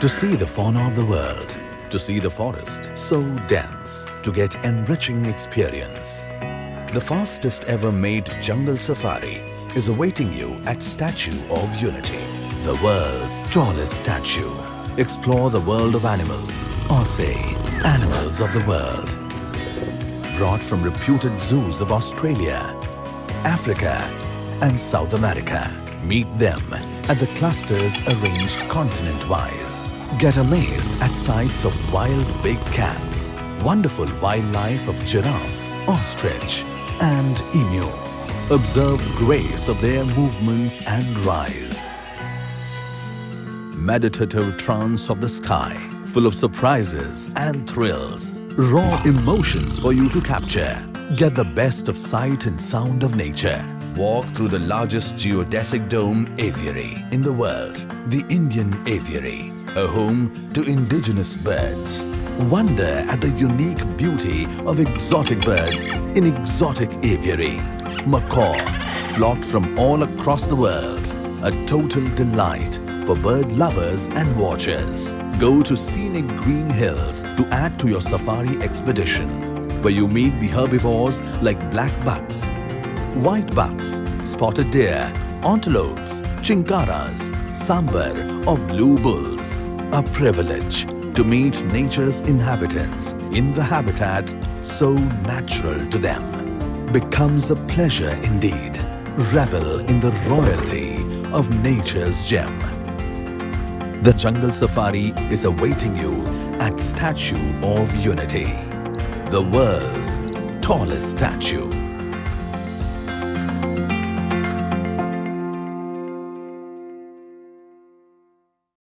To see the fauna of the world, to see the forest so dense, to get enriching experience. The fastest ever made jungle safari is awaiting you at Statue of Unity, the world's tallest statue. Explore the world of animals, or say, animals of the world. Brought from reputed zoos of Australia, Africa and South America. Meet them at the clusters arranged continent-wise. Get amazed at sights of wild big cats, wonderful wildlife of giraffe, ostrich and emu. Observe grace of their movements and rise. Meditative trance of the sky, full of surprises and thrills. Raw emotions for you to capture. Get the best of sight and sound of nature. Walk through the largest geodesic dome aviary in the world, the Indian Aviary, a home to indigenous birds. Wonder at the unique beauty of exotic birds in exotic aviary. Macaw, flocked from all across the world. A total delight for bird lovers and watchers. Go to scenic green hills to add to your safari expedition, where you meet the herbivores like black bucks, white bucks, spotted deer, antelopes, chinkaras, sambar or blue bulls. A privilege to meet nature's inhabitants in the habitat so natural to them. Becomes a pleasure indeed. Revel in the royalty of nature's gem. The Jungle Safari is awaiting you at Statue of Unity, the world's tallest statue.